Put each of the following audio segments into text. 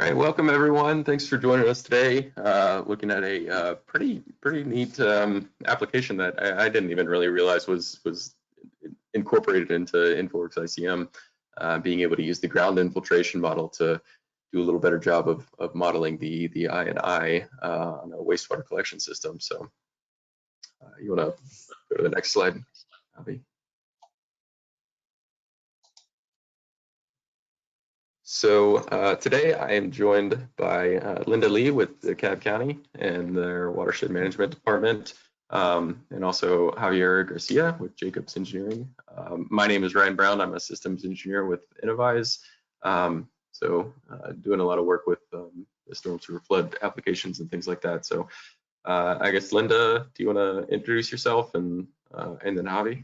All right, welcome everyone. Thanks for joining us today. Looking at a pretty neat application that I didn't even really realize was incorporated into InfoWorks ICM, being able to use the ground infiltration model to do a little better job of modeling the I&I on a wastewater collection system. So you want to go to the next slide, Javi? So today I am joined by Linda Lee with DeKalb County and their watershed management department, and also Javier Garcia with Jacobs Engineering. My name is Ryan Brown. I'm a systems engineer with Innovyze. Doing a lot of work with the storm sewer flood applications and things like that. So I guess Linda, do you want to introduce yourself and then Javi?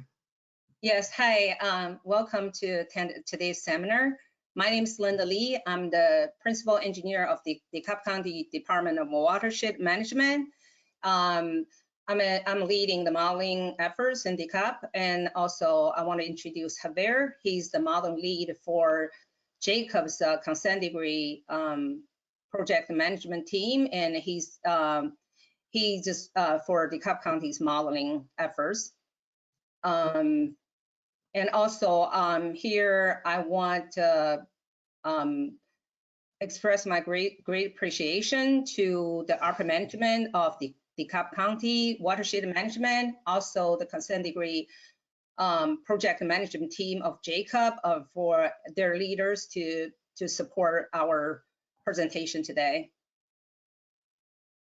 Yes, hi, welcome to attend today's seminar. My name is Linda Lee. I'm the principal engineer of the DeKalb County Department of Watershed Management. I'm leading the modeling efforts in DeKalb, and also I want to introduce Javier. He's the modeling lead for Jacob's consent decree project management team, and he's just for DeKalb County's modeling efforts. And also here I want to express my great appreciation to the upper management of the DeKalb County Watershed Management, also the consent decree project management team of Jacob for their leaders to support our presentation today.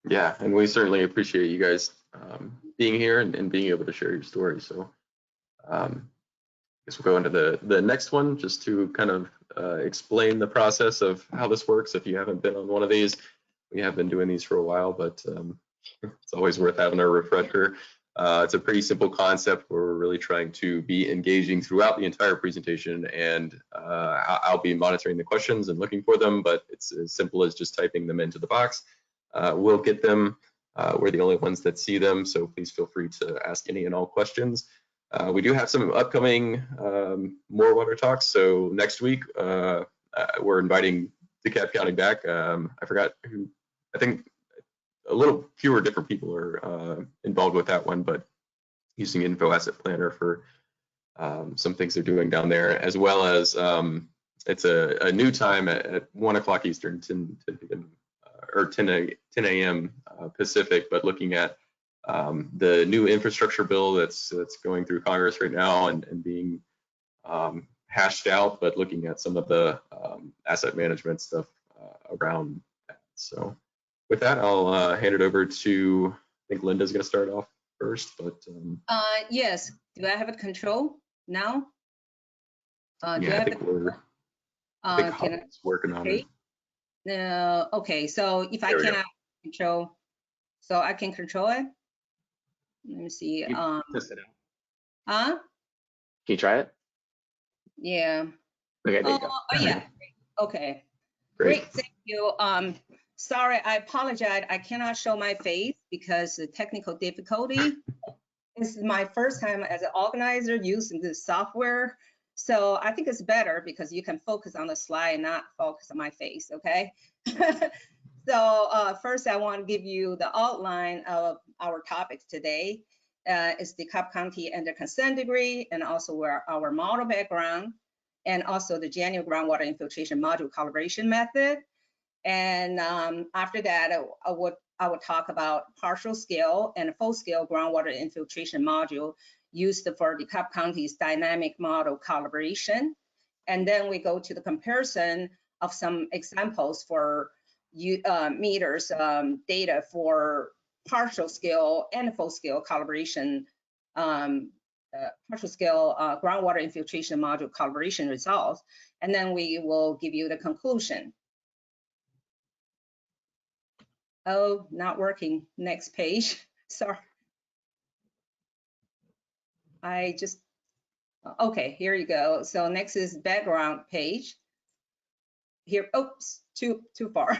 Yeah, and we certainly appreciate you guys being here and being able to share your story. So I guess we'll go into the next one just to kind of explain the process of how this works. If you haven't been on one of these, we have been doing these for a while, but it's always worth having a refresher. It's a pretty simple concept where we're really trying to be engaging throughout the entire presentation, and I'll be monitoring the questions and looking for them, but it's as simple as just typing them into the box. We'll get them. We're the only ones that see them, so please feel free to ask any and all questions. We do have some upcoming more water talks. So next week, we're inviting DeKalb County back. I forgot who, I think a little fewer different people are involved with that one, but using Info Asset Planner for some things they're doing down there, as well as it's a new time at 1 o'clock Eastern, 10 a.m. Pacific, but looking at the new infrastructure bill that's going through Congress right now and being hashed out, but looking at some of the asset management stuff around that. So with that, I'll hand it over to, I think Linda's going to start off first, but yes, do I have it control now? Yeah, I think Javi's working on it. No, okay, so if I cannot control, so I can control it. Let me see. Test it out. Can you try it? Yeah. Okay, there you go. Oh yeah. Okay. Great. Thank you. Sorry, I apologize. I cannot show my face because the technical difficulty. This is my first time as an organizer using this software. So I think it's better because you can focus on the slide and not focus on my face, okay? So first I want to give you the outline of our topics today. It's DeKalb County and the consent decree, and also our model background, and also the January groundwater infiltration module calibration method. And after that, I would talk about partial scale and full scale groundwater infiltration module used for DeKalb County's dynamic model calibration. And then we go to the comparison of some examples for meters data for partial scale and full scale calibration, partial scale groundwater infiltration module calibration results. And then we will give you the conclusion. Oh, not working. Next page. Sorry. Okay, here you go. So next is background page. Here, oops, too far.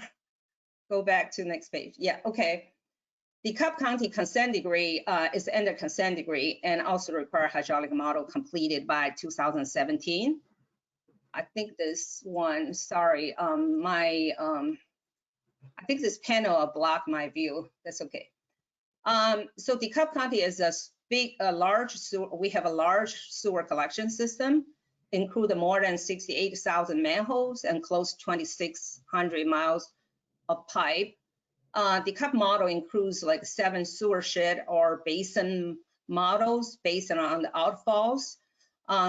Go back to the next page. Yeah, okay. DeKalb County consent decree is under consent decree and also require hydraulic model completed by 2017. I think this one, sorry, I think this panel blocked my view. That's okay. So DeKalb County is we have a large sewer collection system, include more than 68,000 manholes and close to 2,600 miles of pipe. DeKalb model includes like 7 sewer shed or basin models based on the outfalls.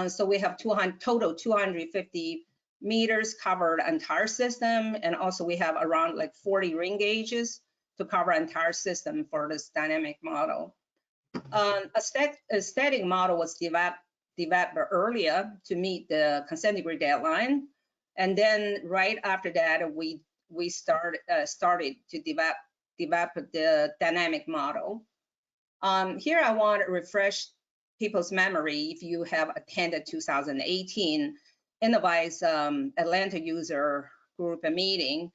So we have total 250 meters cover the entire system, and also we have around like 40 ring gauges to cover entire system for this dynamic model. A static model was developed earlier to meet the consent decree deadline, and then right after that we started to develop the dynamic model. Here I want to refresh people's memory if you have attended 2018 Innovyze Atlanta user group meeting.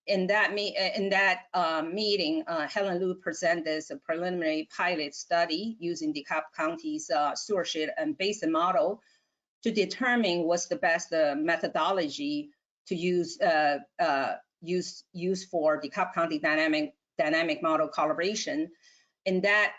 In that meeting, Helen Liu presented this preliminary pilot study using DeKalb County's sewershed and basin model to determine what's the best methodology to use for DeKalb County dynamic model calibration. In that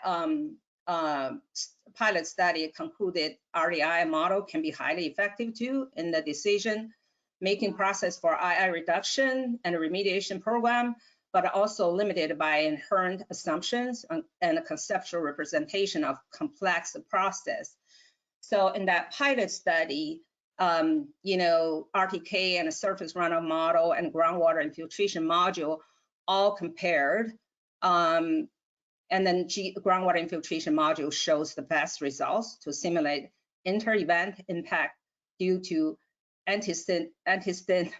pilot study, it concluded RDII model can be highly effective too in the decision-making process for II reduction and remediation program, but also limited by inherent assumptions and a conceptual representation of complex process. So in that pilot study, RTK and a surface runoff model and groundwater infiltration module all compared. And then groundwater infiltration module shows the best results to simulate inter-event impact due to antecedent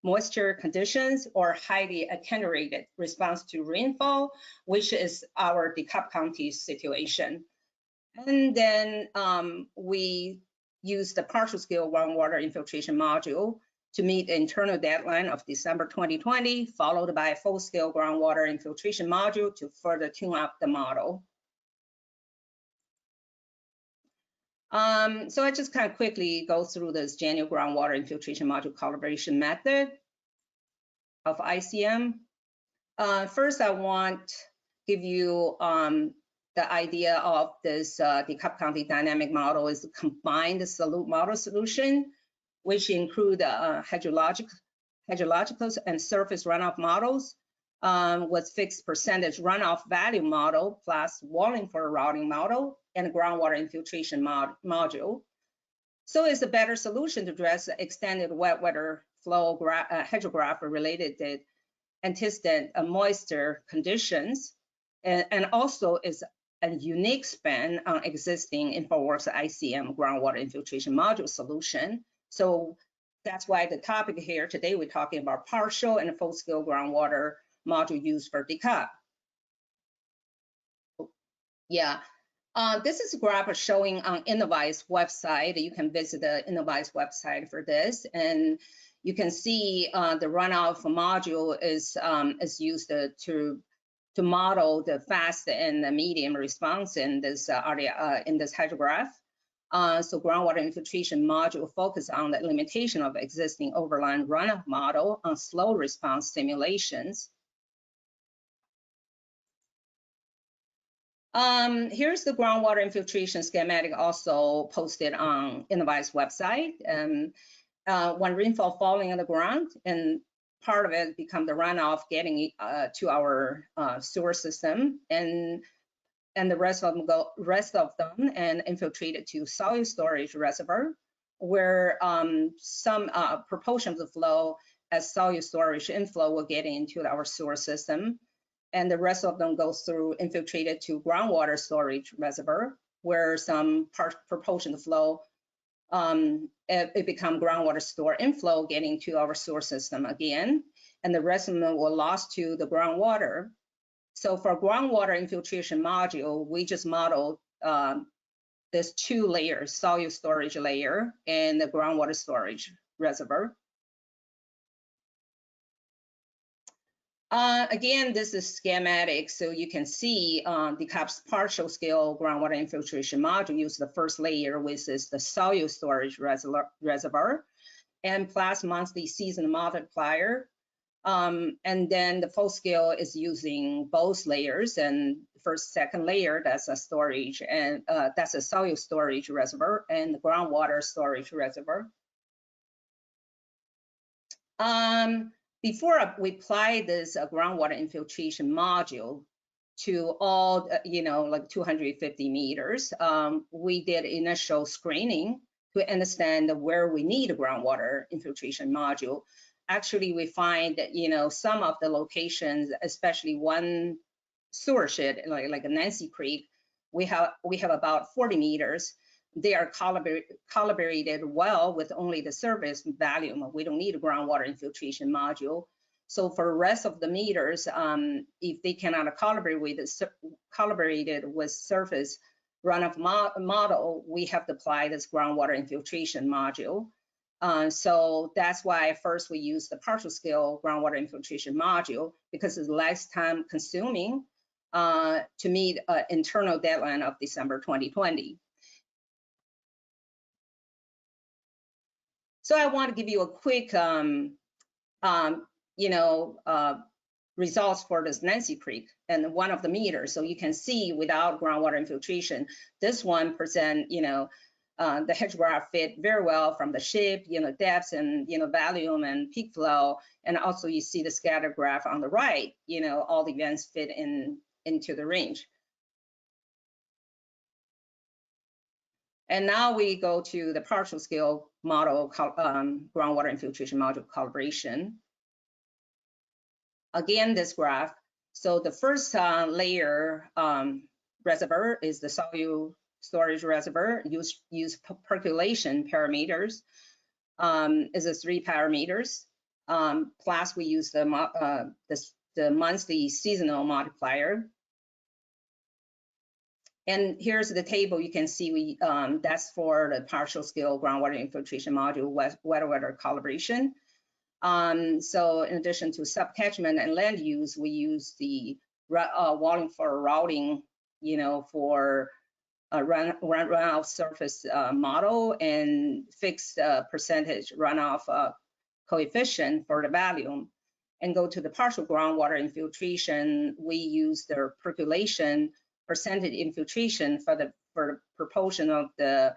moisture conditions or highly attenuated response to rainfall, which is our DeKalb County situation. And then we use the partial scale groundwater infiltration module to meet the internal deadline of December 2020, followed by a full-scale groundwater infiltration module to further tune up the model. So I just kind of quickly go through this January groundwater infiltration module calibration method of ICM. First, I want to give you the idea of this DeKalb County dynamic model is a combined solute model solution, which include hydrological and surface runoff models with fixed percentage runoff value model plus volume for routing model and groundwater infiltration module. So it's a better solution to address extended wet weather flow hydrograph related to antecedent moisture conditions, and also is a unique spin on existing InfoWorks ICM groundwater infiltration module solution. So that's why the topic here today, we're talking about partial and full-scale groundwater module used for DeKalb. Yeah, this is a graph showing on Innovyze website. You can visit the Innovyze website for this, and you can see the runoff module is used to model the fast and the medium response in this hydrograph. So groundwater infiltration module focus on the limitation of existing overland runoff model on slow response simulations. Here's the groundwater infiltration schematic also posted on Innovyze website. When rainfall falling on the ground, and part of it become the runoff getting to our sewer system, and the rest of them and infiltrated to soil storage reservoir, where some proportion of the flow as soil storage inflow will get into our sewer system, and the rest of them go through infiltrated to groundwater storage reservoir, where some proportion of flow it become groundwater store inflow getting to our sewer system again, and the rest of them will lost to the groundwater. So for groundwater infiltration module, we just modeled this 2 layers, soil storage layer and the groundwater storage reservoir. Again, this is schematic, so you can see DeKalb's partial scale groundwater infiltration module uses the first layer, which is the soil storage reservoir, and plus monthly season multiplier. And then the full scale is using both layers, and first, second layer, that's a storage, and that's a soil storage reservoir and the groundwater storage reservoir. Before we apply this groundwater infiltration module to all, like 250 meters, we did initial screening to understand where we need a groundwater infiltration module. Actually, we find that, some of the locations, especially one sewer shed, like Nancy Creek, we have about 40 meters. They are calibrated well with only the surface volume. We don't need a groundwater infiltration module. So for the rest of the meters, if they cannot calibrate with surface runoff model, we have to apply this groundwater infiltration module. So that's why first we use the partial scale groundwater infiltration module, because it's less time consuming to meet an internal deadline of December 2020. So I want to give you a quick, results for this Nancy Creek and one of the meters. So you can see without groundwater infiltration, this 1%, the hedge graph fit very well from the shape, depths and, volume and peak flow. And also you see the scatter graph on the right, all the events fit into the range. And now we go to the partial scale model, groundwater infiltration module calibration. Again, this graph. So the first layer reservoir is the soil storage reservoir. Use percolation parameters. Is a 3 parameters. Plus we use the monthly seasonal multiplier. And here's the table. You can see that's for the partial scale groundwater infiltration module weather calibration. So in addition to subcatchment and land use, we use the volume for routing, for runoff surface model, and fixed percentage runoff coefficient for the volume. And go to the partial groundwater infiltration, we use the percolation percentage infiltration for the proportion of the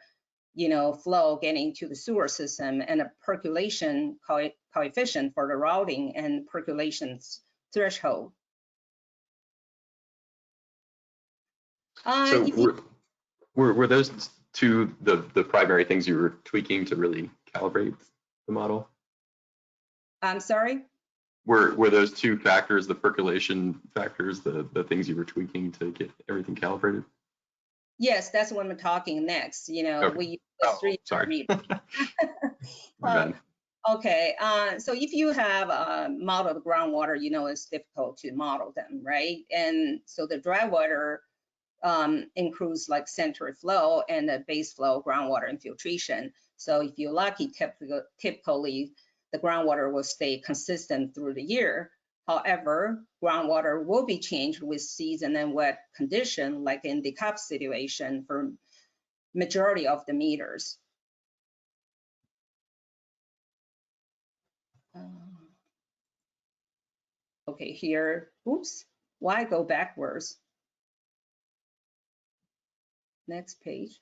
flow getting to the sewer system, and a percolation coefficient for the routing and percolation threshold. So were those two the primary things you were tweaking to really calibrate the model? I'm sorry? Were those two factors, the percolation factors, the things you were tweaking to get everything calibrated? Yes, that's what I'm talking next. Okay. We use the 3 parameters. Okay, so if you have a modeled groundwater, it's difficult to model them, right? And so the dry water includes like central flow and the base flow groundwater infiltration. So if you're lucky, typically the groundwater will stay consistent through the year. However, groundwater will be changed with season and wet condition, like in the DeKalb situation for majority of the meters. Okay, here, oops, why go backwards? Next page.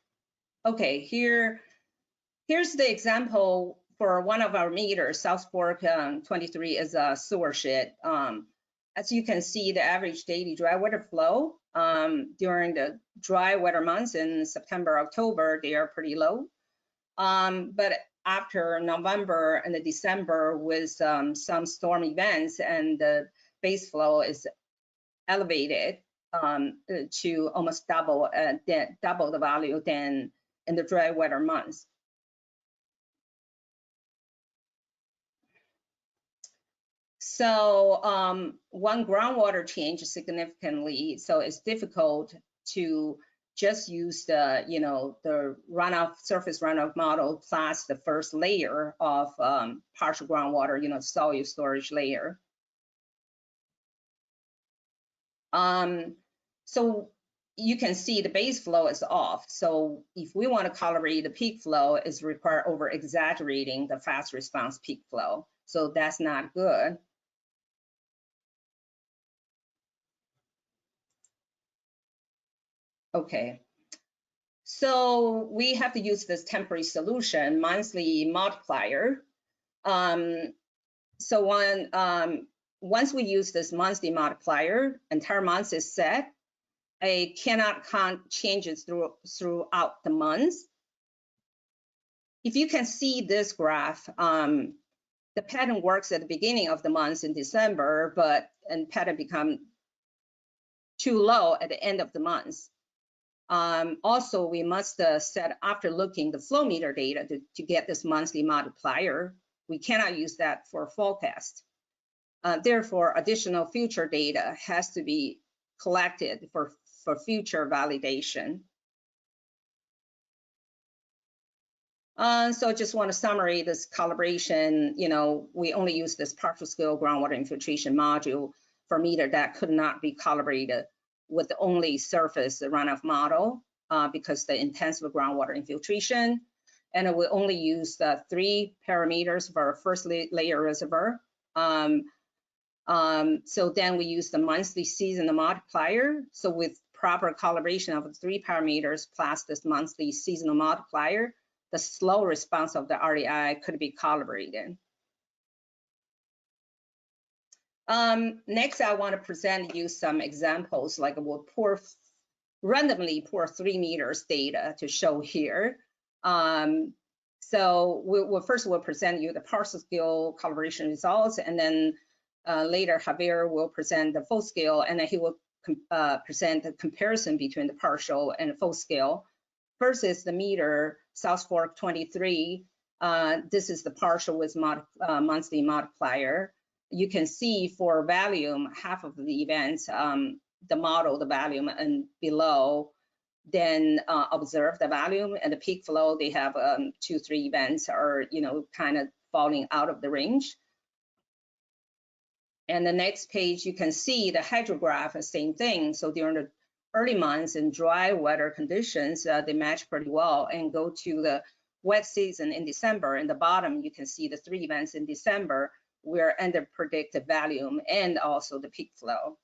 Okay, here's the example for one of our meters. South Fork 23 is a sewer shed. As you can see, the average daily dry water flow during the dry weather months in September, October, they are pretty low. But after November and December with some storm events, and the base flow is elevated to almost double the value than in the dry weather months. So one groundwater change significantly, so it's difficult to just use the the runoff surface runoff model plus the first layer of partial groundwater, soil storage layer. So you can see the base flow is off. So if we want to calibrate the peak flow, it's required over exaggerating the fast response peak flow. So that's not good. Okay. So we have to use this temporary solution, monthly multiplier. So once we use this monthly multiplier, entire month is set. I cannot count changes throughout the months. If you can see this graph, the pattern works at the beginning of the month in December, and pattern become too low at the end of the month. Also, we must set after looking the flow meter data to get this monthly multiplier. We cannot use that for forecast. Therefore, additional future data has to be collected for future validation. So I just want to summarize this calibration. We only use this partial scale groundwater infiltration module for meter that could not be calibrated with only surface runoff model because the intensive groundwater infiltration. And we only use the 3 parameters for our first layer reservoir. So then we use the monthly seasonal multiplier. So with proper calibration of the 3 parameters plus this monthly seasonal multiplier, the slow response of the RDII could be calibrated. Next, I want to present you some examples, like we'll randomly pour 3 meters data to show here. So first we'll present you the partial scale calibration results, and then later Javier will present the full scale, and then he will present the comparison between the partial and the full scale. First is the meter South Fork 23. This is the partial with monthly multiplier. You can see for volume, half of the events, the model, the volume, and below, then observe the volume and the peak flow. They have 2-3 events are, kind of falling out of the range. And the next page, you can see the hydrograph, the same thing. So during the early months and dry weather conditions, they match pretty well. And go to the wet season in December. In the bottom, you can see the 3 events in December where under predicted volume and also the peak flow.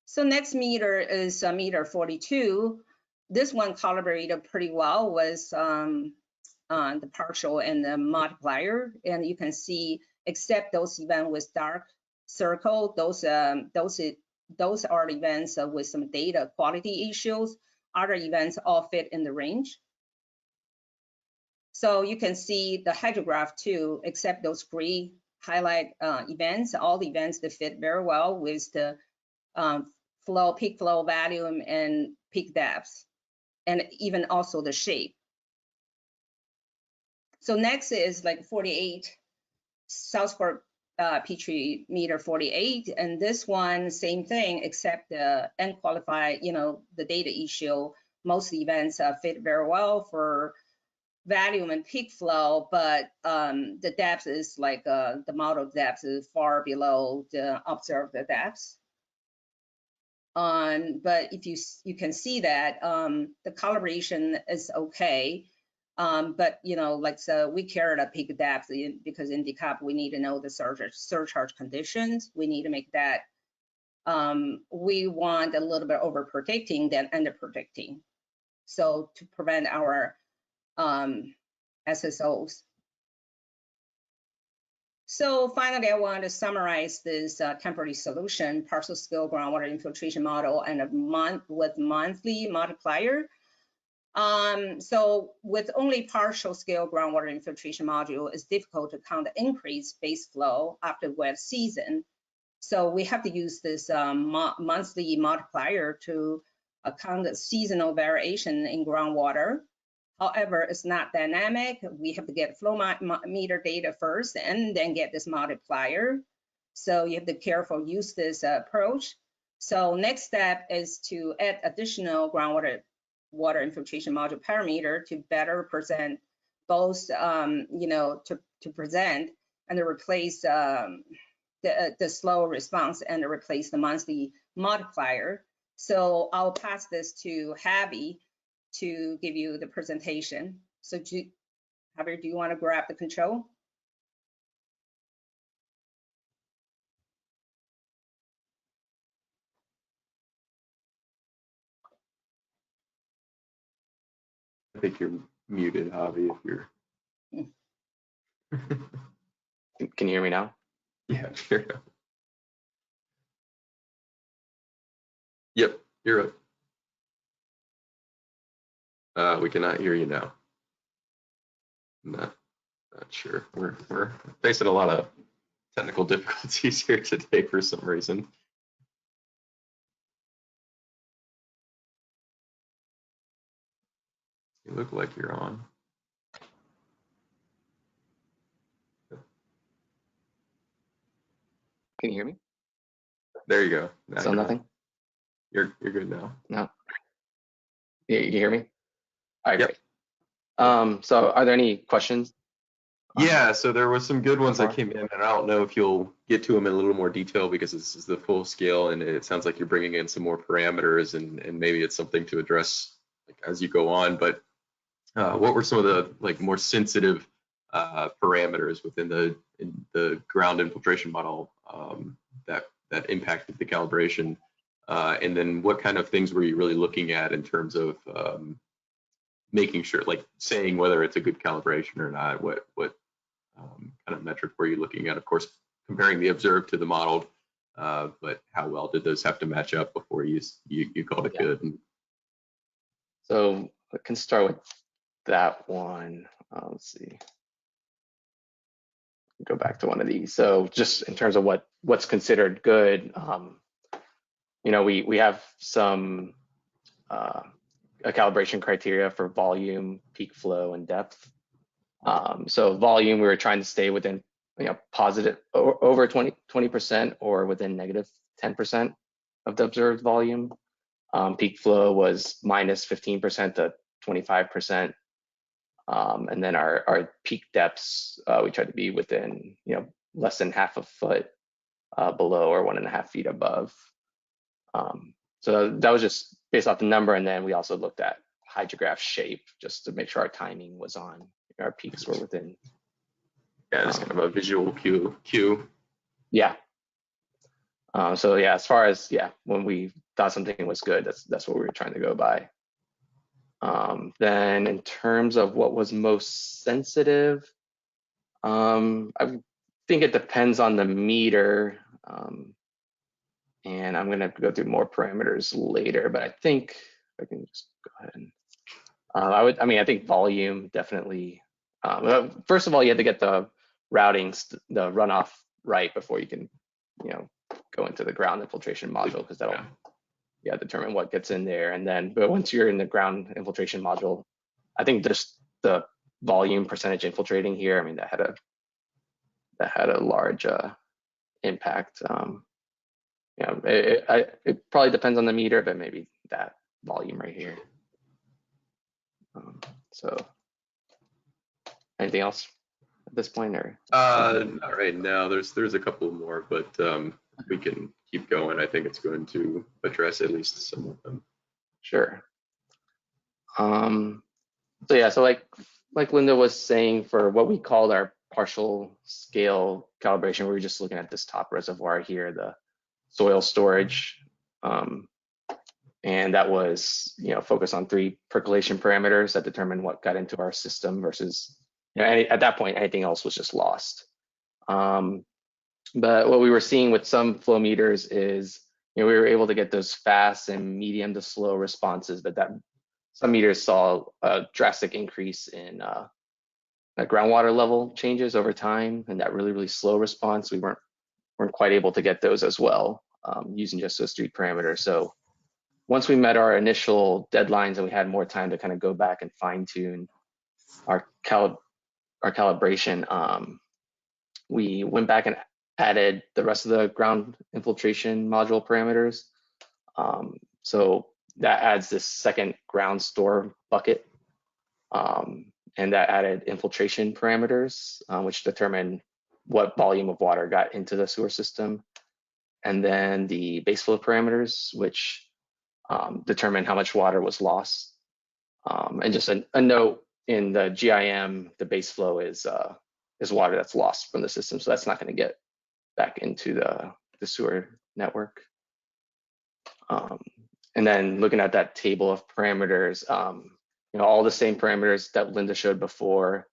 So next meter is meter 42. This one calibrated pretty well with the partial and the multiplier. And you can see, except those events with dark circle, those are the events with some data quality issues. Other events all fit in the range. So you can see the hydrograph too, except those gray highlight events, all the events that fit very well with the flow, peak flow, volume, and peak depths, and even also the shape. So next is like 48, South Fork Petrie meter 48, and this one, same thing, except the unqualified, the data issue. Most events fit very well for volume and peak flow, but the depth is like the model depth is far below the observed depths. But if you can see that the calibration is okay, but we care about peak depth because in DeKalb we need to know the surcharge conditions. We need to make that. We want a little bit over predicting than under predicting, so to prevent our SSOs. So finally, I want to summarize this temporary solution, partial scale groundwater infiltration model, and with monthly multiplier. So with only partial scale groundwater infiltration module, it's difficult to count the increased base flow after wet season. So we have to use this monthly multiplier to account the seasonal variation in groundwater. However, it's not dynamic. We have to get flow meter data first and then get this multiplier. So you have to carefully use this approach. So next step is to add additional groundwater infiltration module parameter to better present both, to present and to replace the slow response and replace the monthly multiplier. So I'll pass this to Javi to give you the presentation. So Javier, do you want to grab the control? I think you're muted, Javi, if you're. Can you hear me now? Yeah, sure. Yep, you're up. We cannot hear you now. Not sure. We're facing a lot of technical difficulties here today for some reason. You look like you're on. Can you hear me? There you go. Now Still nothing? You're good now. No. You hear me? All right, Yep. great. So are there any questions? Yeah, so there was some good ones so that came in, and I don't know if you'll get to them in a little more detail because this is the full scale, and it sounds like you're bringing in some more parameters, and maybe it's something to address as you go on. But what were some of the more sensitive parameters within the ground infiltration model that impacted the calibration? And then what kind of things were you really looking at in terms of making sure, saying whether it's a good calibration or not? What kind of metric were you looking at? Of course, comparing the observed to the modeled, but how well did those have to match up before you called it good? And so I can start with that one. Let's see. Go back to one of these. So just in terms of what's considered good, we have some a calibration criteria for volume, peak flow, and depth. So volume, we were trying to stay within positive over 20% or within negative 10% of the observed volume. Peak flow was minus 15% to 25%. And then our peak depths, we tried to be within less than half a foot below or 1.5 feet above. So that was just based off the number, and then we also looked at hydrograph shape just to make sure our timing was on, our peaks were within. Yeah, just kind of a visual cue. Yeah. So yeah, as far as when we thought something was good, that's what we were trying to go by. Then in terms of what was most sensitive, I think it depends on the meter. And I'm going to go through more parameters later, but I think I can just go ahead and I think volume definitely. First of all, you have to get the routing, the runoff right before you can, go into the ground infiltration module, because that'll determine what gets in there. And then, but once you're in the ground infiltration module, I think just the volume percentage infiltrating here, I mean, that had a large impact. It probably depends on the meter, but maybe that volume right here. So anything else at this point, or? Not right now. There's a couple more, but we can keep going. I think it's going to address at least some of them. Sure. So yeah, so like Linda was saying, for what we called our partial scale calibration, we were just looking at this top reservoir here, the soil storage, and that was focused on 3 percolation parameters that determine what got into our system versus at that point anything else was just lost. But what we were seeing with some flow meters is we were able to get those fast and medium to slow responses, but that some meters saw a drastic increase in groundwater level changes over time, and that really slow response, we weren't quite able to get those as well using just those 3 parameters. So once we met our initial deadlines and we had more time to kind of go back and fine tune our calibration, we went back and added the rest of the ground infiltration module parameters. So that adds this second ground store bucket, and that added infiltration parameters, which determine what volume of water got into the sewer system, and then the base flow parameters, which determine how much water was lost. And just a note, in the GIM, the base flow is water that's lost from the system, so that's not going to get back into the sewer network. And then looking at that table of parameters, all the same parameters that Linda showed before,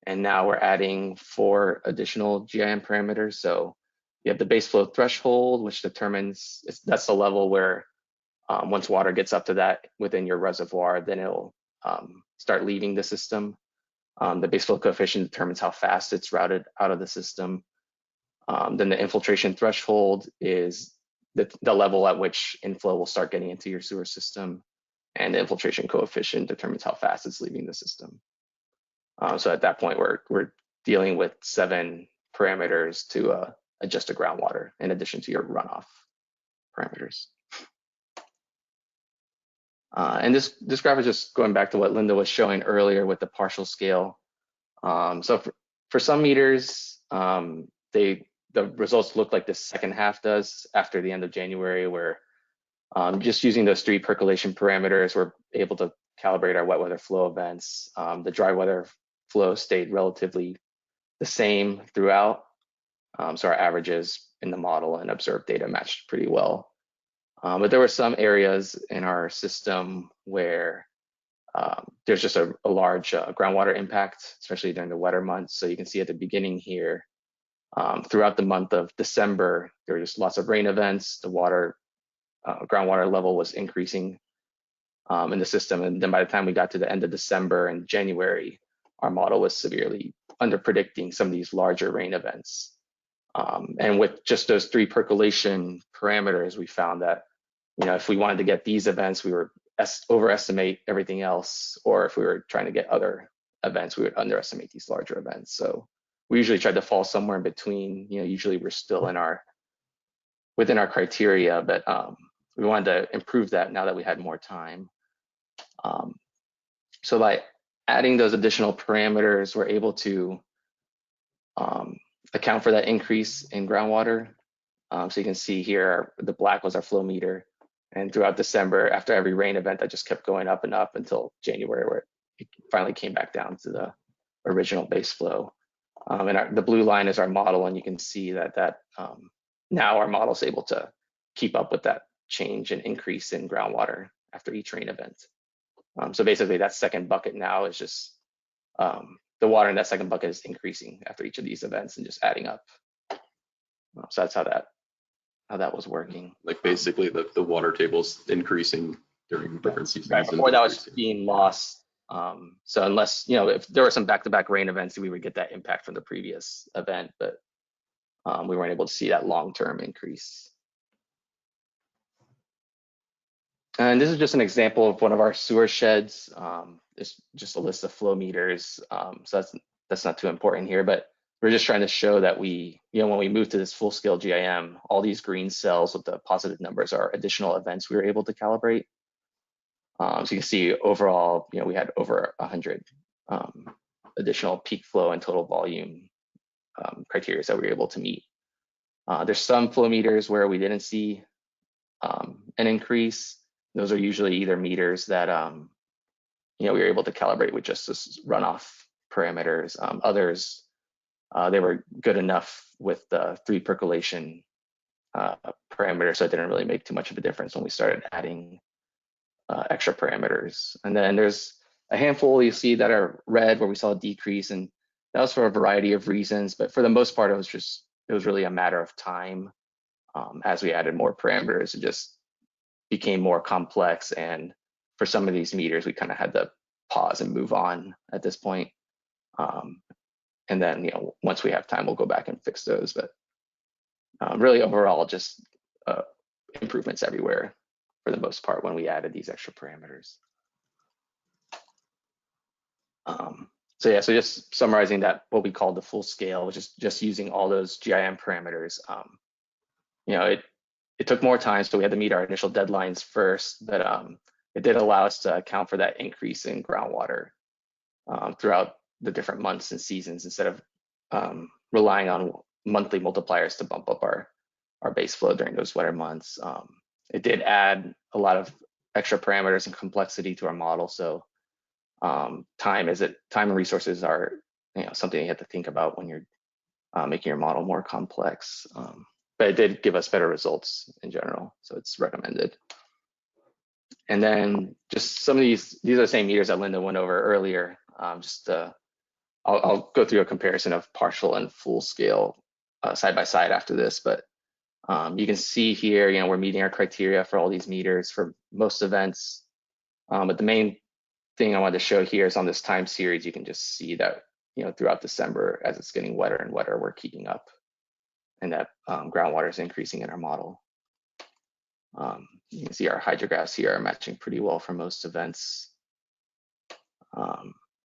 and now we're adding 4 additional GIM parameters. So you have the base flow threshold, which determines that's the level where once water gets up to that within your reservoir, then it'll start leaving the system. The base flow coefficient determines how fast it's routed out of the system. Then the infiltration threshold is the level at which inflow will start getting into your sewer system, and the infiltration coefficient determines how fast it's leaving the system. So at that point, we're dealing with 7 parameters to adjust the groundwater in addition to your runoff parameters. And this graph is just going back to what Linda was showing earlier with the partial scale. So for some meters, the results look like the second half does after the end of January, where just using those 3 percolation parameters, we're able to calibrate our wet weather flow events. The dry weather flow stayed relatively the same throughout. So our averages in the model and observed data matched pretty well. But there were some areas in our system where there's just a large groundwater impact, especially during the wetter months. So you can see at the beginning here, throughout the month of December, there were just lots of rain events. The groundwater level was increasing in the system. And then by the time we got to the end of December and January, our model was severely under-predicting some of these larger rain events. And with just those 3 percolation parameters, we found that, if we wanted to get these events, we were overestimate everything else, or if we were trying to get other events, we would underestimate these larger events. So we usually tried to fall somewhere in between. Usually we're still within our criteria, but we wanted to improve that now that we had more time. So by adding those additional parameters, we're able to account for that increase in groundwater. So you can see here, the black was our flow meter. And throughout December, after every rain event, that just kept going up and up until January, where it finally came back down to the original base flow. And the blue line is our model, and you can see that now our model is able to keep up with that change and increase in groundwater after each rain event. So basically, that second bucket now is just the water in that second bucket is increasing after each of these events and just adding up. So that's how that was working. Like basically the water table's increasing during different seasons. Right, before that was being lost. So unless, if there were some back-to-back rain events, we would get that impact from the previous event, but we weren't able to see that long-term increase. And this is just an example of one of our sewer sheds. It's just a list of flow meters. So that's not too important here, but we're just trying to show that when we move to this full-scale GIM, all these green cells with the positive numbers are additional events we were able to calibrate. So you can see overall, we had over 100 additional peak flow and total volume criteria that we were able to meet. There's some flow meters where we didn't see an increase. Those are usually either meters that we were able to calibrate with just this runoff parameters. Others, they were good enough with the 3 percolation parameters, so it didn't really make too much of a difference when we started adding extra parameters. And then there's a handful you see that are red where we saw a decrease, and that was for a variety of reasons, but for the most part, it was really a matter of time. As we added more parameters, it just became more complex, and for some of these meters, we kind of had to pause and move on at this point. And then, once we have time, we'll go back and fix those. But really, overall, just improvements everywhere for the most part when we added these extra parameters. So just summarizing that, what we call the full scale, which is just using all those GIM parameters. It took more time, so we had to meet our initial deadlines first, but it did allow us to account for that increase in groundwater throughout the different months and seasons, instead of relying on monthly multipliers to bump up our base flow during those wetter months. It did add a lot of extra parameters and complexity to our model. So time and resources are something you have to think about when you're making your model more complex. But it did give us better results in general, so it's recommended. And then just some of these are the same meters that Linda went over earlier. I'll go through a comparison of partial and full scale side by side after this, but you can see here, we're meeting our criteria for all these meters for most events. But the main thing I wanted to show here is on this time series, you can just see that, throughout December, as it's getting wetter and wetter, we're keeping up, and that groundwater is increasing in our model. You can see our hydrographs here are matching pretty well for most events.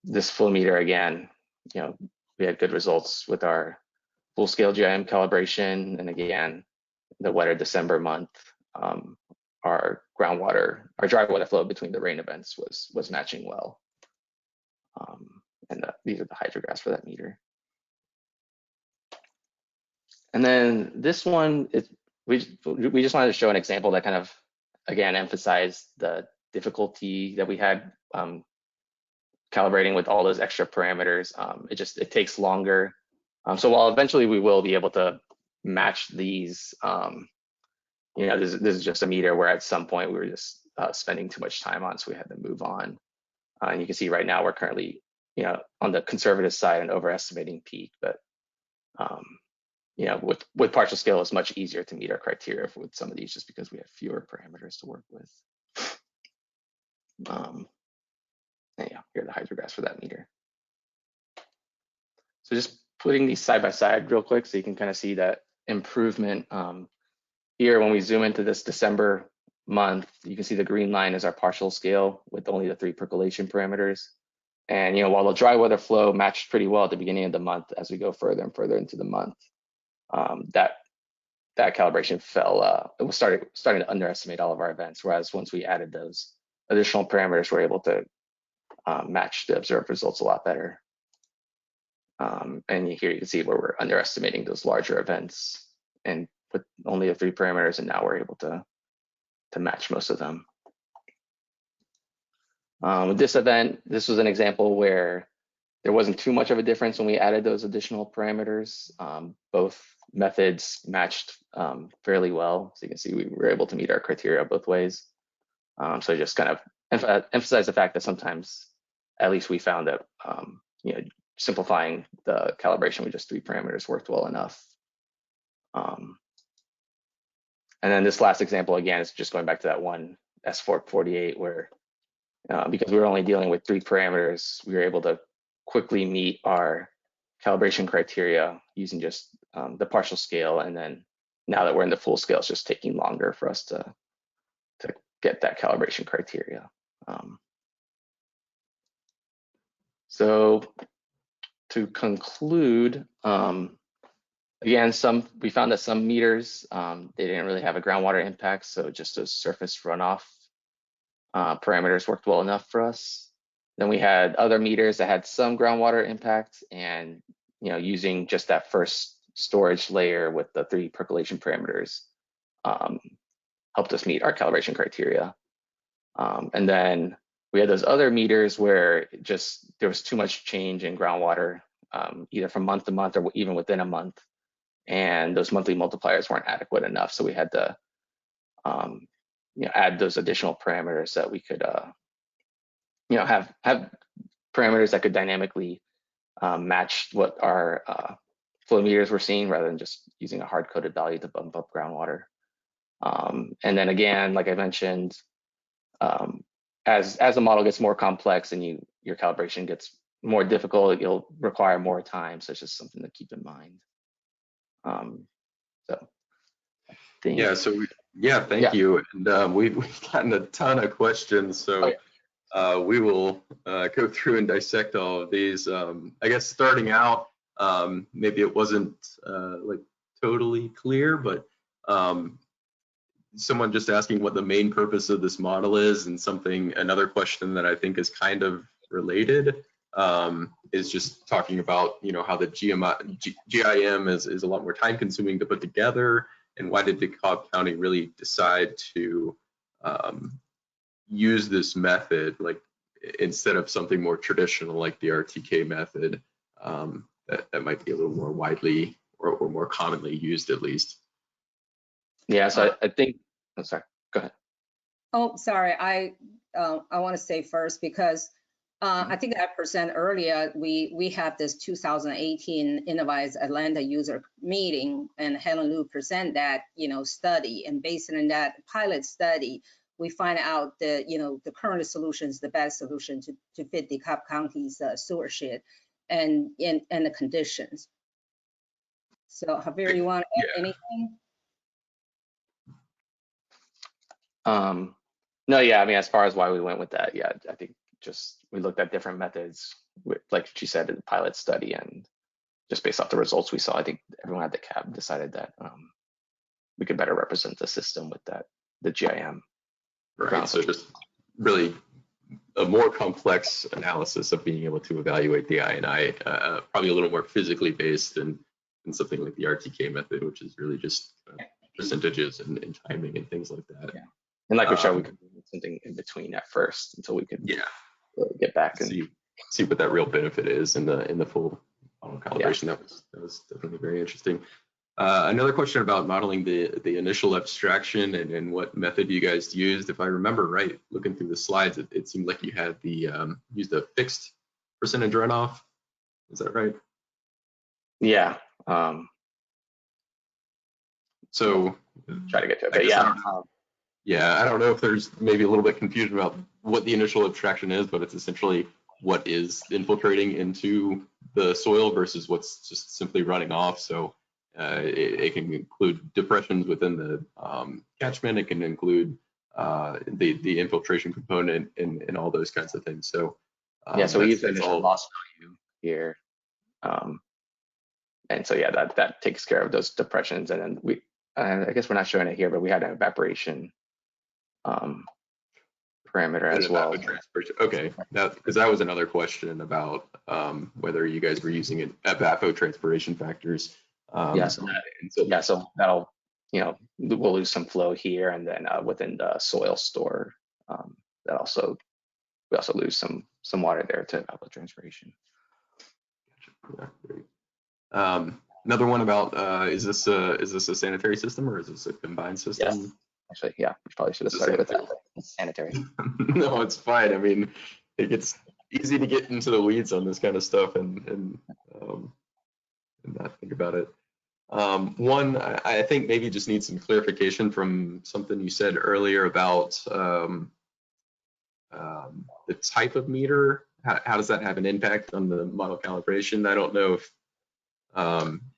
This flow meter, again, we had good results with our full scale GIM calibration. And again, the wetter December month, our dry water flow between the rain events was matching well. And these are the hydrographs for that meter. And then this one, we just wanted to show an example that kind of, again, emphasized the difficulty that we had calibrating with all those extra parameters. It takes longer. So while eventually we will be able to match these, this is just a meter where at some point we were just spending too much time on, so we had to move on. And you can see right now we're currently, on the conservative side and overestimating peak, but with partial scale, it's much easier to meet our criteria with some of these just because we have fewer parameters to work with. And here are the hydrographs for that meter. So just putting these side by side real quick so you can kind of see that improvement. Here, when we zoom into this December month, you can see the green line is our partial scale with only the 3 percolation parameters. And while the dry weather flow matched pretty well at the beginning of the month, as we go further and further into the month, that calibration fell. It was starting to underestimate all of our events. Whereas once we added those additional parameters, we're able to match the observed results a lot better. And here you can see where we're underestimating those larger events and with only the 3 parameters, and now we're able to match most of them. With this event, this was an example where there wasn't too much of a difference when we added those additional parameters. Both methods matched fairly well. So you can see we were able to meet our criteria both ways. So just kind of emphasize the fact that sometimes, at least we found that simplifying the calibration with just 3 parameters worked well enough. And then this last example, again, is just going back to that one S448 where because we were only dealing with 3 parameters, we were able to quickly meet our calibration criteria using just the partial scale. And then now that we're in the full scale, it's just taking longer for us to get that calibration criteria. So to conclude, again, we found that some meters, they didn't really have a groundwater impact, so just those surface runoff parameters worked well enough for us. Then we had other meters that had some groundwater impact, and using just that first storage layer with the 3 percolation parameters helped us meet our calibration criteria. And then we had those other meters where there was too much change in groundwater, either from month to month or even within a month, and those monthly multipliers weren't adequate enough. So we had to add those additional parameters that we could have parameters that could dynamically match what our flow meters were seeing rather than just using a hard-coded value to bump up groundwater. And then again, like I mentioned, as the model gets more complex and your calibration gets more difficult, you'll require more time. So it's just something to keep in mind. Thank you. And we've gotten a ton of questions, so we will go through and dissect all of these. I guess starting out, maybe it wasn't like totally clear, but someone just asking what the main purpose of this model is, and another question that I think is kind of related. is just talking about, you know, how the GIM is a lot more time consuming to put together, and why did DeKalb County really decide to use this method, like instead of something more traditional like the RTK method that might be a little more widely or more commonly used, at least. Yeah, so I think, I'm sorry, go ahead. Oh, sorry, I want to say first, because I think I presented earlier, we have this 2018 Innovyze Atlanta user meeting, and Helen Liu present that, you know, study, and based on that pilot study, we find out that, you know, the current solution is the best solution to fit DeKalb County's sewer shed and the conditions. So Javier, you want to add anything? No, yeah, I mean, as far as why we went with that, yeah, I think just we looked at different methods, like she said, in the pilot study, and just based off the results we saw, I think everyone at the CAB decided that we could better represent the system with that, the GIM. Right, so just really a more complex analysis of being able to evaluate the INI, probably a little more physically based than something like the RTK method, which is really just percentages and timing and things like that. Yeah. And like we showed, we could do something in between at first until we could really get back and see what that real benefit is in the full model calibration. Yeah. That was definitely very interesting. Another question about modeling the initial abstraction and what method you guys used. If I remember right, looking through the slides, it seemed like you had used a fixed percentage runoff. Is that right? Yeah. So try to get to it, but yeah. Yeah, I don't know if there's maybe a little bit confusion about what the initial abstraction is, but it's essentially what is infiltrating into the soil versus what's just simply running off. So it can include depressions within the catchment. It can include the infiltration component and all those kinds of things. So yeah, so we use the initial loss value here, and so yeah, that takes care of those depressions. And then we, I guess we're not showing it here, but we had an evaporation parameter as well. Okay, because that was another question about whether you guys were using evapotranspiration factors. So that'll, you know, we'll lose some flow here, and then within the soil store, we also lose some water there to evapotranspiration. Gotcha. Yeah, great. Another one about is this a sanitary system or is this a combined system? Yes. Actually, yeah, we probably should have started with that. Sanitary. No, it's fine. I mean, it gets easy to get into the weeds on this kind of stuff and not think about it. One, I think maybe just need some clarification from something you said earlier about the type of meter. How does that have an impact on the model calibration? I don't know if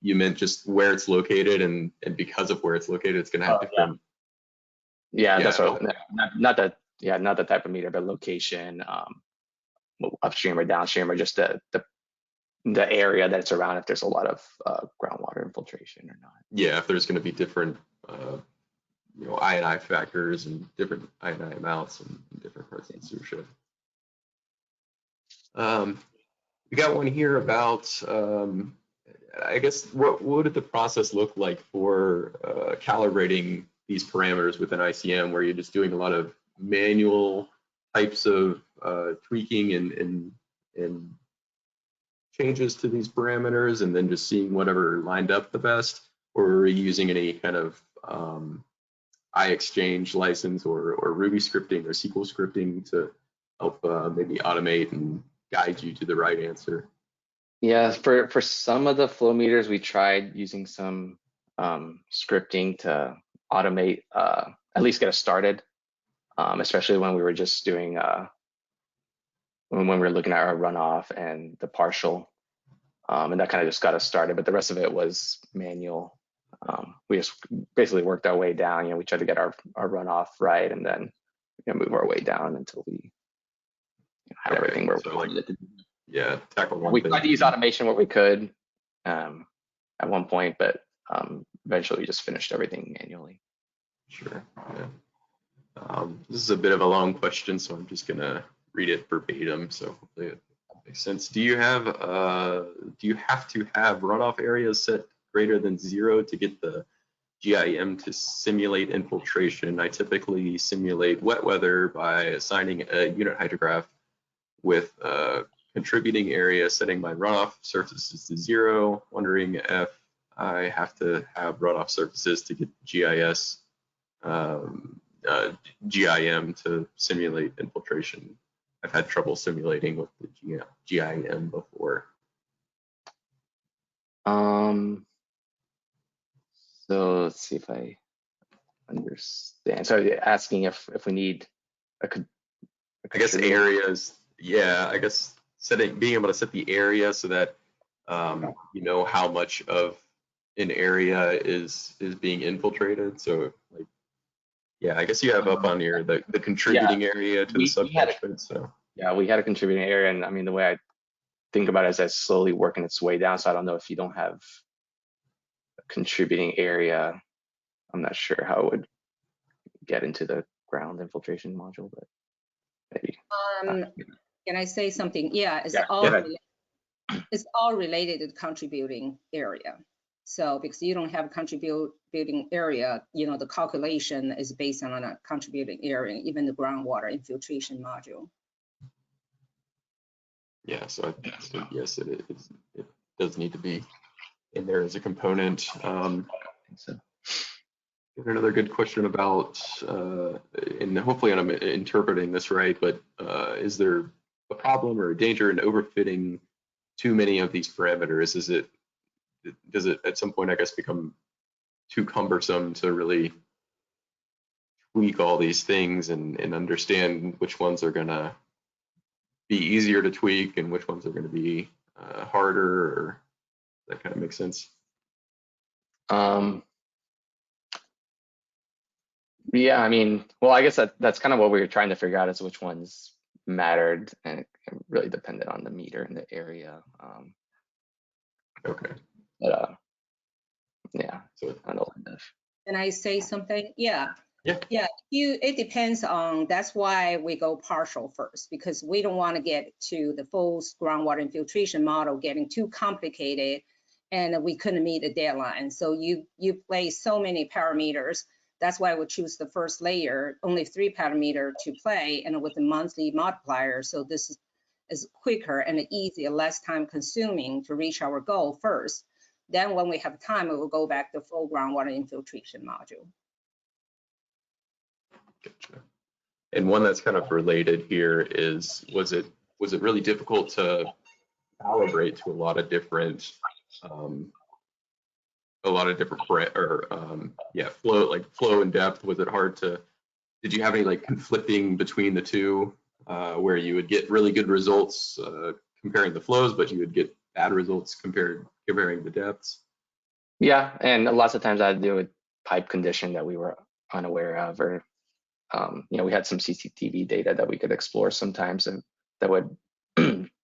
you meant just where it's located, and because of where it's located, it's going to have different. Yeah, that's right. Not the type of meter, but location, upstream or downstream, or just the area that it's around, if there's a lot of groundwater infiltration or not. Yeah, if there's going to be different, you know, INI factors and different INI amounts in different parts of the sewer shed. We got one here about, I guess, what did the process look like for calibrating these parameters within ICM, where you're just doing a lot of manual types of tweaking and changes to these parameters, and then just seeing whatever lined up the best, or are you using any kind of iExchange license or Ruby scripting or SQL scripting to help maybe automate and guide you to the right answer? Yeah, for some of the flow meters, we tried using some scripting to automate, at least get us started, especially when we were just doing, when we were looking at our runoff and the partial, and that kind of just got us started, but the rest of it was manual. We just basically worked our way down. You know, we tried to get our runoff right, and then, you know, move our way down until we had everything where we wanted it to be. Yeah, tackle one we thing. tried to use automation where we could at one point, but eventually we just finished everything manually. Sure. Yeah. This is a bit of a long question, so I'm just gonna read it verbatim. So hopefully it Makes sense. Do you have to have runoff areas set greater than 0 to get the GIM to simulate infiltration? I typically simulate wet weather by assigning a unit hydrograph with a contributing area, setting my runoff surfaces to 0. Wondering if I have to have runoff surfaces to get GIM to simulate infiltration. I've had trouble simulating with the GIM before. So let's see if I understand. So you're asking if we need a I guess areas, yeah, I guess being able to set the area so that you know how much of an area is being infiltrated. So like, yeah, I guess you have up on here the contributing area to the subcatchment. So yeah, we had a contributing area, and I mean the way I think about it is that's slowly working its way down. So I don't know if you don't have a contributing area. I'm not sure how it would get into the ground infiltration module, but maybe. Can I say something? Yeah, it's all related to the contributing area. So because you don't have a contributing area, you know, the calculation is based on a contributing area, even the groundwater infiltration module. Yeah, so yes, it does need to be in there as a component. So another good question about, and hopefully I'm interpreting this right, but is there a problem or a danger in overfitting too many of these parameters? Does it at some point, I guess, become too cumbersome to really tweak all these things and understand which ones are gonna be easier to tweak and which ones are gonna be harder, or that kind of makes sense? Yeah, I mean, well, I guess that's kind of what we were trying to figure out, is which ones mattered, and it really depended on the meter and the area. Okay. But yeah, So I don't know. Can I say something? Yeah. Yeah. Yeah, it depends on, that's why we go partial first, because we don't want to get to the full groundwater infiltration model getting too complicated and we couldn't meet the deadline. So you place so many parameters. That's why we choose the first layer, only 3 parameters to play, and with the monthly multiplier. So this is quicker and easier, less time consuming to reach our goal first. Then when we have time, we will go back to full groundwater infiltration module. Gotcha. And one that's kind of related here is, was it really difficult to calibrate to a lot of different flow and depth? Was it hard to, did you have any like conflicting between the two, where you would get really good results comparing the flows, but you would get bad results comparing the depths? Yeah, and lots of times I had to do with pipe condition that we were unaware of, or you know, we had some CCTV data that we could explore sometimes, and that would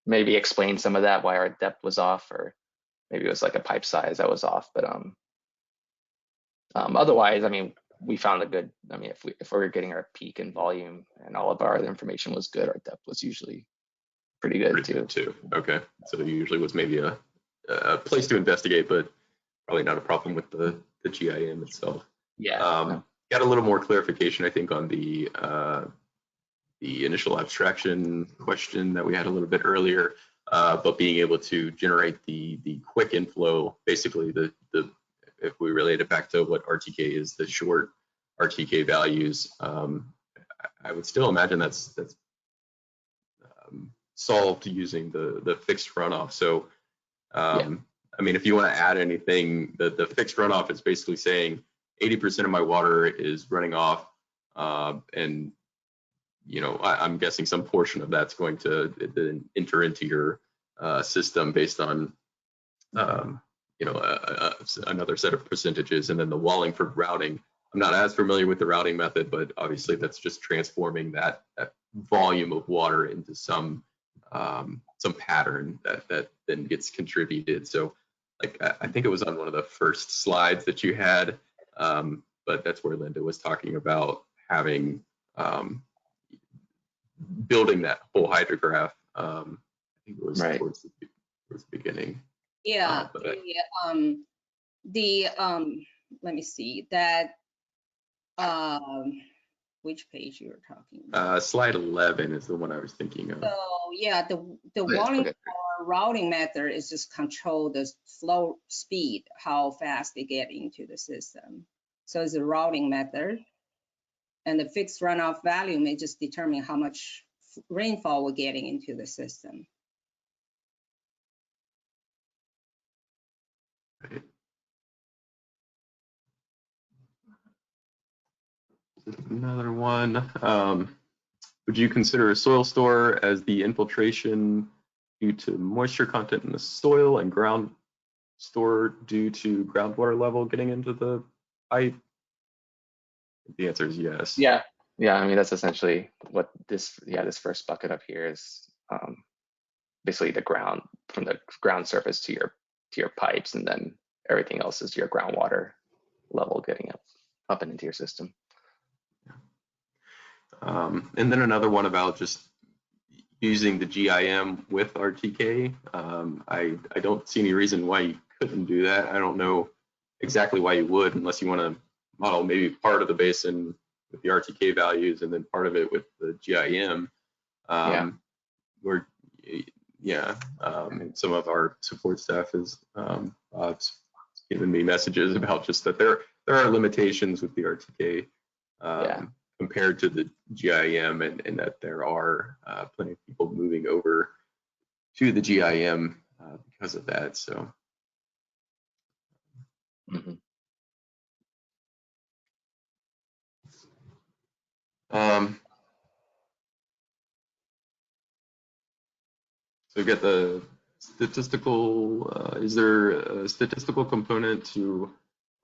maybe explain some of that, why our depth was off, or maybe it was like a pipe size that was off. But otherwise, I mean, we found a good, I mean, if we were getting our peak in volume and all of our information was good, our depth was usually pretty good too. Okay, so there usually was maybe a place to investigate, but probably not a problem with the GIM itself. Yeah. Got a little more clarification, I think, on the initial abstraction question that we had a little bit earlier, but being able to generate the quick inflow, basically if we relate it back to what RTK is, the short RTK values, I would still imagine that's solved using the fixed runoff. So, I mean, if you want to add anything, the fixed runoff is basically saying 80% of my water is running off, and you know, I'm guessing some portion of that's going to then enter into your system based on you know, another set of percentages, and then the Wallingford routing. I'm not as familiar with the routing method, but obviously that's just transforming that volume of water into some pattern that then gets contributed. So, like, I think it was on one of the first slides that you had, but that's where Linda was talking about having building that whole hydrograph. I think it was Right. towards the beginning. Yeah, But let me see that, which page you're talking about? slide 11 is the one I was thinking of. So yeah, the yeah, volume okay. or routing method is just control the flow speed, how fast they get into the system. So it's a routing method. And the fixed runoff value may just determine how much rainfall we're getting into the system. Right. Another one. Would you consider a soil store as the infiltration due to moisture content in the soil and ground store due to groundwater level getting into the pipe? The answer is yes. Yeah, I mean, that's essentially what this first bucket up here is, basically the ground, from the ground surface to your pipes, and then everything else is your groundwater level getting up and into your system. And then another one about just using the GIM with RTK. I don't see any reason why you couldn't do that. I don't know exactly why you would, unless you want to model maybe part of the basin with the RTK values and then part of it with the GIM. Some of our support staff is given me messages about just that there are limitations with the RTK compared to the GIM, and that there are plenty of people moving over to the GIM because of that. So. Mm-hmm. So we get the statistical, is there a statistical component to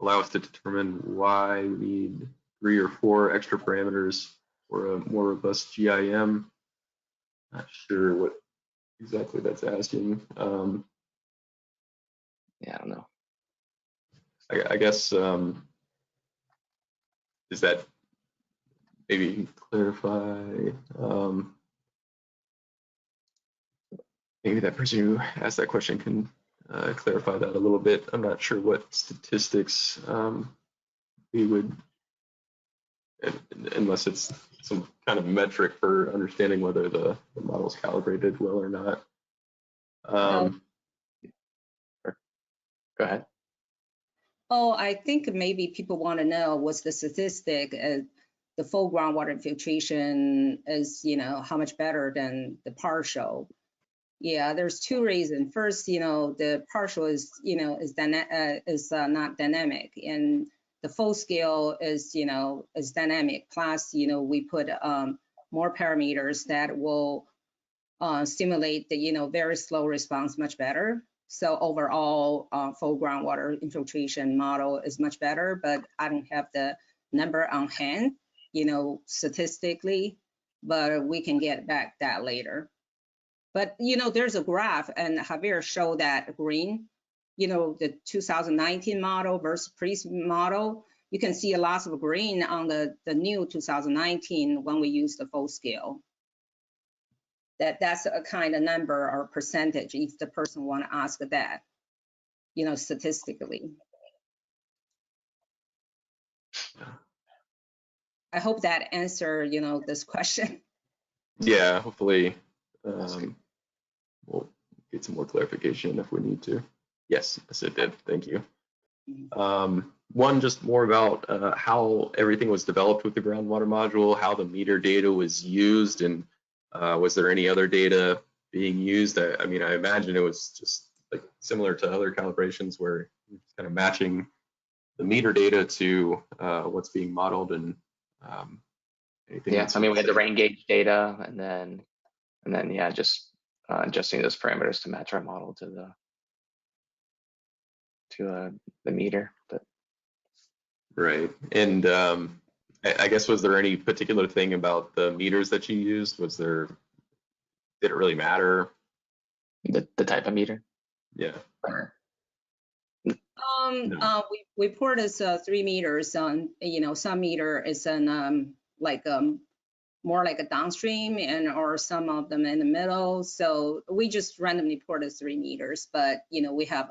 allow us to determine why we need 3 or 4 extra parameters for a more robust GIM? Not sure what exactly that's asking. Yeah, I don't know. I guess, is that, maybe you can clarify, maybe that person who asked that question can clarify that a little bit. I'm not sure what statistics we would, unless it's some kind of metric for understanding whether the model's calibrated well or not. Go ahead. Oh, I think maybe people want to know what's the statistic. The full groundwater infiltration is, how much better than the partial. Yeah, there's 2 reasons. First, the partial is, is not dynamic, and the full scale is, is dynamic. Plus, we put more parameters that will stimulate the, very slow response much better. So overall, full groundwater infiltration model is much better, but I don't have the number on hand, statistically, but we can get back that later. But, there's a graph, and Javier showed that green, the 2019 model versus pre-model. You can see a lot of green on the new 2019 when we use the full scale. That's a kind of number or percentage if the person want to ask that, statistically. I hope that answer, this question. Yeah, hopefully we'll get some more clarification if we need to. Yes, it did. Thank you. One, just more about how everything was developed with the groundwater module, how the meter data was used, and was there any other data being used? I mean, I imagine it was just like similar to other calibrations where you're kind of matching the meter data to what's being modeled and anything. Yeah, I mean, we had the rain gauge data, and then yeah, just adjusting those parameters to match our model to the meter. But right, and I guess, was there any particular thing about the meters that you used? Did it really matter? The type of meter? Yeah. No. We poured this 3 meters on, some meter is an more like a downstream and or some of them in the middle. So we just randomly put the 3 meters, but you know, we have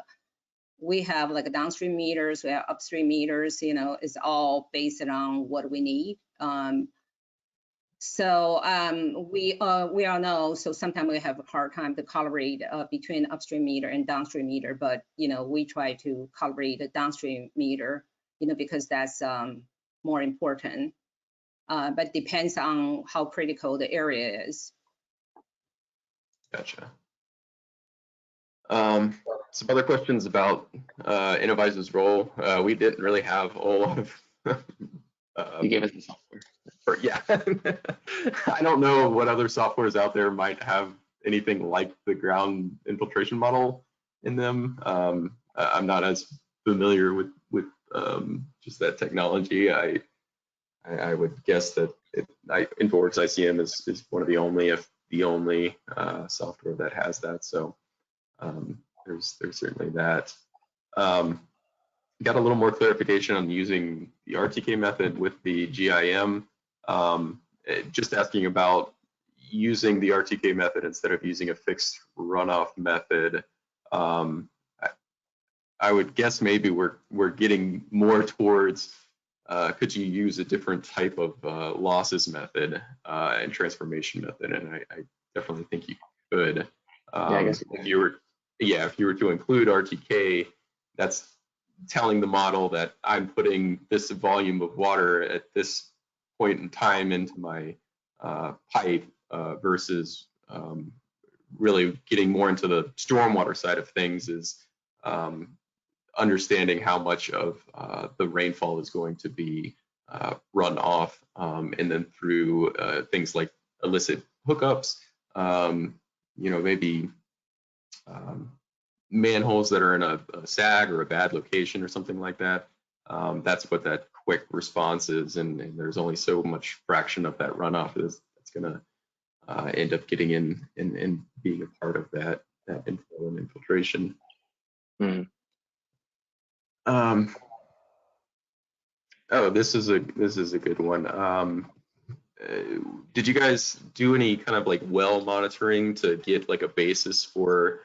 like a downstream meters, we have upstream meters, you know, it's all based on what we need. We all know, so sometimes we have a hard time to calibrate between upstream meter and downstream meter, but you know, we try to calibrate the downstream meter, you know, because that's more important. But depends on how critical the area is. Gotcha. Some other questions about Innovyze's role. We didn't really have a lot of. You gave us the software. Yeah. I don't know what other softwares out there might have anything like the ground infiltration model in them. I'm not as familiar with just that technology. I would guess that InfoWorks ICM is one of the only, if the only, software that has that. So there's certainly that. Got a little more clarification on using the RTK method with the GIM. Just asking about using the RTK method instead of using a fixed runoff method. I would guess maybe we're getting more towards could you use a different type of losses method and transformation method? And I definitely think you could. Yeah, I guess if you were to include RTK, that's telling the model that I'm putting this volume of water at this point in time into my pipe versus really getting more into the stormwater side of things is understanding how much of the rainfall is going to be run off and then through things like illicit hookups, you know, maybe manholes that are in a sag or a bad location or something like that. That's what that quick response is, and there's only so much fraction of that runoff that's going to end up getting in and being a part of that inflow and infiltration. Mm-hmm. Oh, this is a good one. Did you guys do any kind of like well monitoring to get like a basis for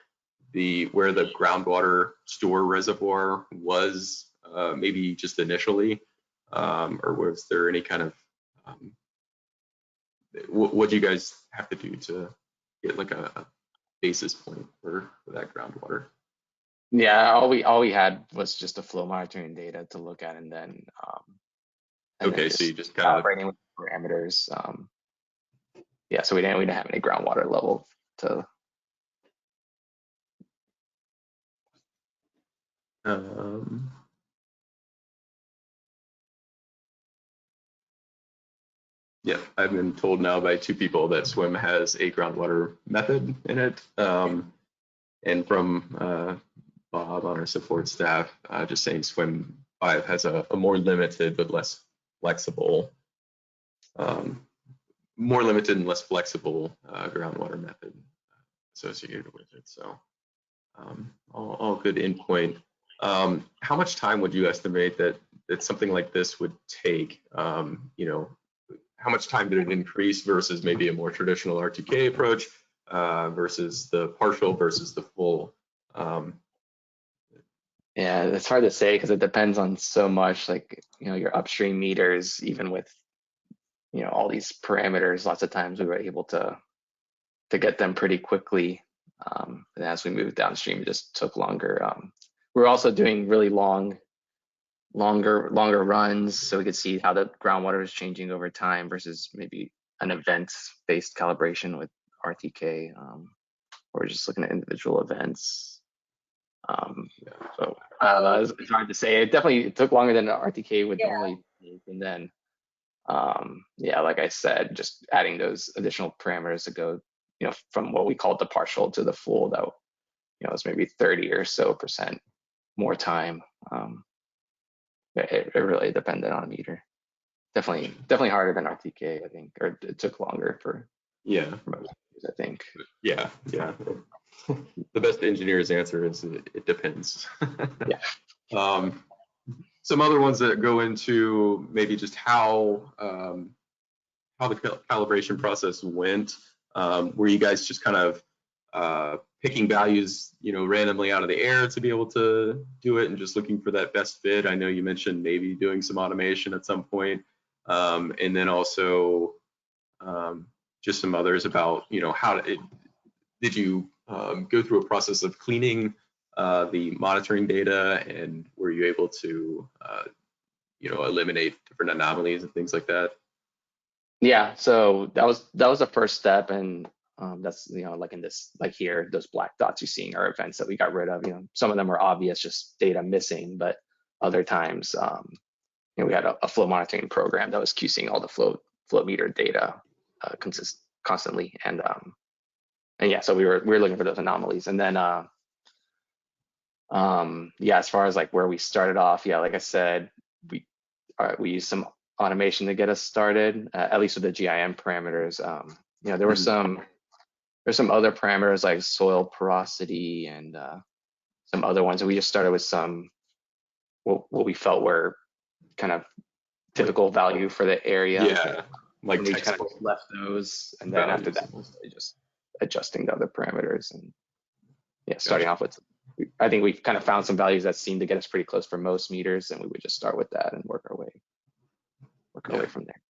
where the groundwater store reservoir was, maybe just initially, or was there any kind of what do you guys have to do to get like a basis point for that groundwater? Yeah, all we had was just the flow monitoring data to look at, and then okay, so you just kind of operating with parameters. Yeah, so we didn't have any groundwater level to. Yeah, I've been told now by 2 people that SWIM has a groundwater method in it, and from Bob on our support staff, just saying SWIM 5 has a more limited but less flexible, groundwater method associated with it. So all good in point. How much time would you estimate that something like this would take? You know, how much time did it increase versus maybe a more traditional RTK approach versus the partial versus the full? Yeah, it's hard to say because it depends on so much, like, you know, your upstream meters, even with, you know, all these parameters, lots of times we were able to get them pretty quickly. And as we moved downstream, it just took longer. We're also doing really longer runs, so we could see how the groundwater is changing over time versus maybe an event-based calibration with RTK, or just looking at individual events. So I don't know, it's hard to say. It took longer than the RTK would normally take, and then yeah, like I said, just adding those additional parameters to go, you know, from what we called the partial to the full, that, you know, it's maybe 30% or so more time. It really depended on a meter. Definitely harder than RTK, I think, or it took longer for most meters, I think. Yeah. The best engineer's answer is it depends. Yeah. Some other ones that go into maybe just how how the calibration process went. Were you guys just kind of picking values, randomly out of the air to be able to do it and just looking for that best fit? I know you mentioned maybe doing some automation at some point, and then also just some others about, did you go through a process of cleaning the monitoring data, and were you able to eliminate different anomalies and things like that? Yeah, so that was the first step, and that's like in this, like here, those black dots you're seeing are events that we got rid of. Some of them were obvious, just data missing, but other times we had a flow monitoring program that was QCing all the flow meter data constantly, and yeah, so we were looking for those anomalies. And then yeah, as far as like where we started off, yeah, like I said, we used some automation to get us started, at least with the GIM parameters. There were some other parameters like soil porosity and some other ones, and we just started with some what we felt were kind of typical value for the area. Yeah, like we kind of left those, and then after that, just adjusting the other parameters, and yeah, starting off with, I think we kind of found some values that seemed to get us pretty close for most meters, and we would just start with that and work our way from there.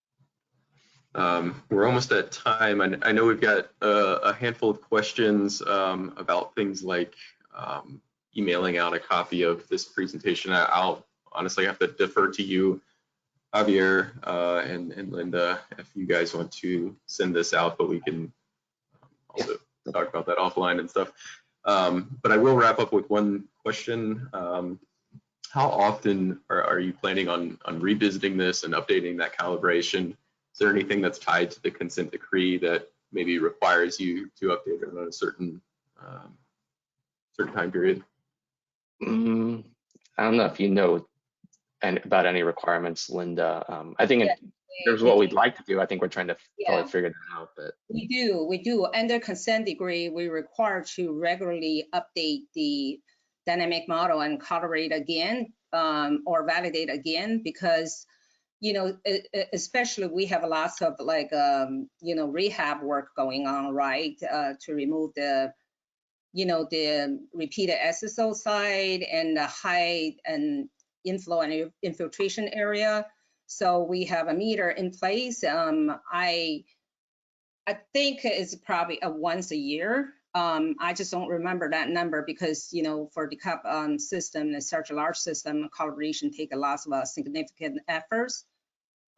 We're almost at time. I know we've got a handful of questions about things like emailing out a copy of this presentation. I'll honestly have to defer to you, Javier and Linda, if you guys want to send this out, but we can also talk about that offline and stuff. But I will wrap up with one question. How often are you planning on revisiting this and updating that calibration? Is there anything that's tied to the consent decree that maybe requires you to update it on a certain time period? I don't know if you know about any requirements, Linda. I think there's what we'd like to do. I think we're trying to probably figure that out. But we do. Under consent decree, we require to regularly update the dynamic model and calibrate again or validate again, because especially we have lots of like rehab work going on, right, to remove the the repeated SSO site and the high and inflow and infiltration area. So we have a meter in place. I think it's probably once a year. I just don't remember that number because for the DeKalb system, it's such a large system, calibration take a lot of significant efforts.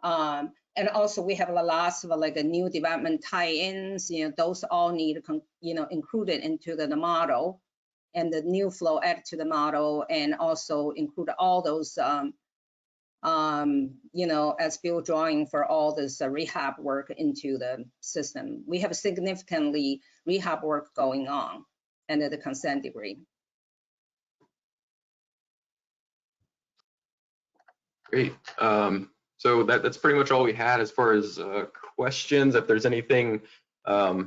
And also we have a lot of like a new development tie-ins. Those all need included into the model, and the new flow added to the model, and also include all those as build drawing for all this rehab work into the system. We have significantly rehab work going on under the consent decree. Great. So that's pretty much all we had as far as questions. If there's anything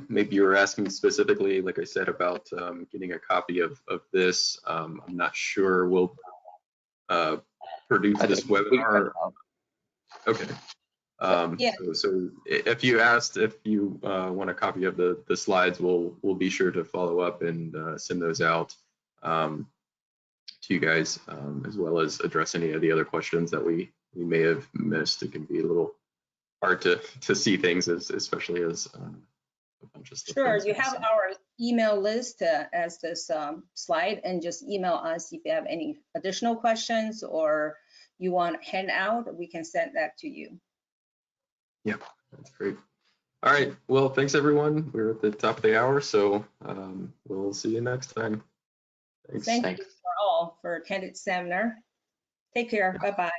maybe you were asking specifically, like I said, about getting a copy of this, I'm not sure. We'll produce this webinar. Okay. Yeah. So if you want a copy of the slides, we'll be sure to follow up and send those out to you guys, as well as address any of the other questions that we may have missed. It can be a little hard to see things, especially as a bunch of stuff. Sure, you have our email list as this slide, and just email us if you have any additional questions or you want handout, we can send that to you. Yeah, that's great. All right, well, thanks everyone. We're at the top of the hour, so we'll see you next time. Thanks. Thank you for all for attending seminar. Take care. Bye-bye.